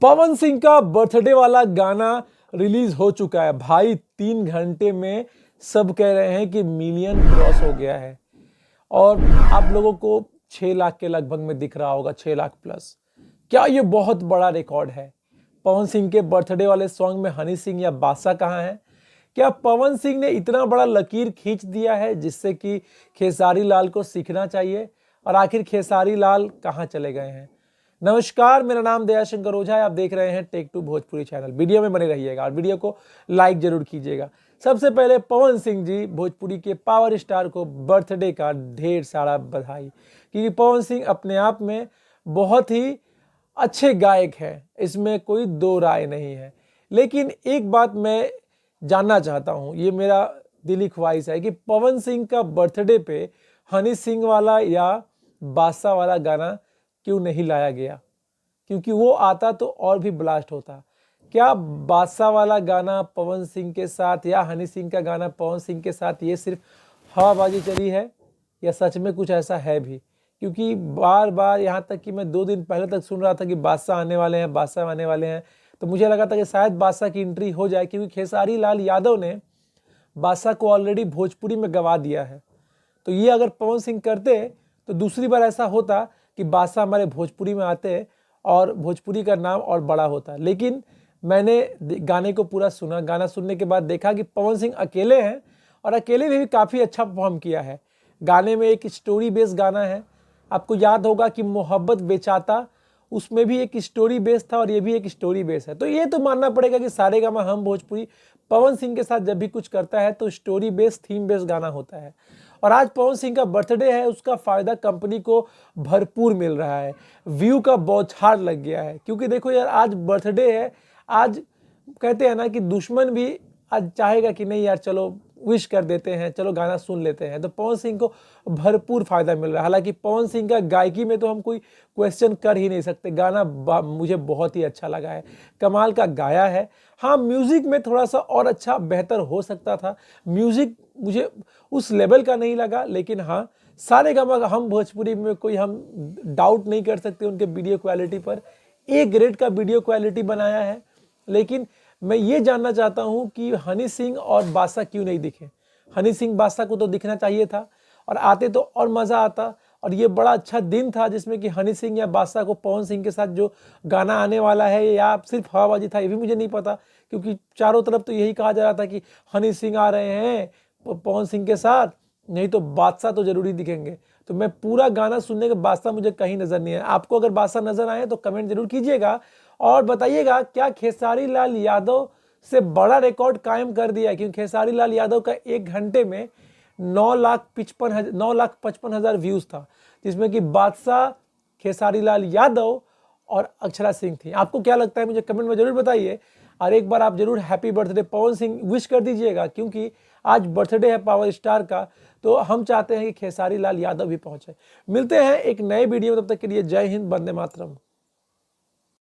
पवन सिंह का बर्थडे वाला गाना रिलीज हो चुका है भाई। 3 घंटे में सब कह रहे हैं कि मिलियन क्रॉस हो गया है और आप लोगों को 6 लाख के लगभग में दिख रहा होगा, 6 लाख प्लस। क्या ये बहुत बड़ा रिकॉर्ड है? पवन सिंह के बर्थडे वाले सॉन्ग में हनी सिंह या बादशाह कहाँ है? क्या पवन सिंह ने इतना बड़ा लकीर खींच दिया है जिससे कि खेसारी लाल को सीखना चाहिए? और आखिर खेसारी लाल कहाँ चले गए हैं? नमस्कार, मेरा नाम दयाशंकर ओझा है। आप देख रहे हैं tech two Bhojpuri channel. Video में बने रहिएगा और वीडियो को लाइक जरूर कीजिएगा। सबसे पहले पवन सिंह जी भोजपुरी के पावर स्टार को बर्थडे का ढेर सारा बधाई, क्योंकि पवन सिंह अपने आप में बहुत ही अच्छे गायक हैं, इसमें कोई दो राय नहीं है। लेकिन एक बात मैं जानना चाहता हूँ, ये मेरा दिली ख्वाहिश है कि पवन सिंह का बर्थडे पे हनी सिंह वाला या बादशाह वाला गाना क्यों नहीं लाया गया? क्योंकि वो आता तो और भी ब्लास्ट होता। क्या बादशाह वाला गाना पवन सिंह के साथ या हनी सिंह का गाना पवन सिंह के साथ ये सिर्फ हवाबाजी चली है या सच में कुछ ऐसा है भी? क्योंकि बार बार यहाँ तक कि मैं 2 दिन पहले तक सुन रहा था कि बादशाह आने वाले हैं, बादशाह आने वाले हैं, तो मुझे लगा था कि शायद बादशाह की एंट्री हो जाए, क्योंकि खेसारी लाल यादव ने बादशाह को ऑलरेडी भोजपुरी में गवा दिया है। तो ये अगर पवन सिंह करते तो दूसरी बार ऐसा होता कि बादशाह हमारे भोजपुरी में आते और भोजपुरी का नाम और बड़ा होता। लेकिन मैंने गाने को पूरा सुना, गाना सुनने के बाद देखा कि पवन सिंह अकेले हैं और अकेले भी काफ़ी अच्छा परफॉर्म किया है। गाने में एक स्टोरी बेस गाना है, आपको याद होगा कि मोहब्बत बेचाता, उसमें भी एक स्टोरी बेस था और ये भी एक स्टोरी बेस है। तो ये तो मानना पड़ेगा कि सारेगामा हम भोजपुरी पवन सिंह के साथ जब भी कुछ करता है तो स्टोरी बेस, थीम बेस गाना होता है। और आज पवन सिंह का बर्थडे है, उसका फ़ायदा कंपनी को भरपूर मिल रहा है, व्यू का बौछार लग गया है। क्योंकि देखो यार, आज बर्थडे है, आज कहते हैं ना कि दुश्मन भी आज चाहेगा कि नहीं यार चलो विश कर देते हैं, चलो गाना सुन लेते हैं। तो पवन सिंह को भरपूर फायदा मिल रहा है। हालांकि पवन सिंह का गायकी में तो हम कोई क्वेश्चन कर ही नहीं सकते, गाना मुझे बहुत ही अच्छा लगा है, कमाल का गाया है। हाँ, म्यूजिक में थोड़ा सा और अच्छा बेहतर हो सकता था, म्यूजिक मुझे उस लेवल का नहीं लगा। लेकिन हाँ, सारेगामा हम भोजपुरी में कोई हम डाउट नहीं कर सकते उनके वीडियो क्वालिटी पर, एक ग्रेड का वीडियो क्वालिटी बनाया है। लेकिन मैं ये जानना चाहता हूं कि हनी सिंह और बादशाह क्यों नहीं दिखे? हनी सिंह बादशाह को तो दिखना चाहिए था और आते तो और मज़ा आता। और ये बड़ा अच्छा दिन था जिसमें कि हनी सिंह या बादशाह को पवन सिंह के साथ जो गाना आने वाला है या सिर्फ हवाबाजी था, ये भी मुझे नहीं पता। क्योंकि चारों तरफ तो यही कहा जा रहा था कि हनी सिंह आ रहे हैं पवन सिंह के साथ, नहीं तो बादशाह तो जरूरी दिखेंगे। तो मैं पूरा गाना सुनने के बादशाह मुझे कहीं नज़र नहीं है। आपको अगर बादशाह नज़र आए तो कमेंट जरूर कीजिएगा और बताइएगा क्या खेसारी लाल यादव से बड़ा रिकॉर्ड कायम कर दिया है? क्योंकि खेसारी लाल यादव का 1 घंटे में 9,55,000 व्यूज था, जिसमें कि बादशाह, खेसारी लाल यादव और अक्षरा सिंह थी। आपको क्या लगता है मुझे कमेंट में जरूर बताइए। और एक बार आप जरूर happy birthday Pawan Singh wish कर दीजिएगा, क्योंकि आज बर्थडे है पावर स्टार का, तो हम चाहते हैं कि खेसारी लाल यादव भी पहुंचे। मिलते हैं एक नए वीडियो में, तब तक के लिए जय हिंद, वंदे मातरम।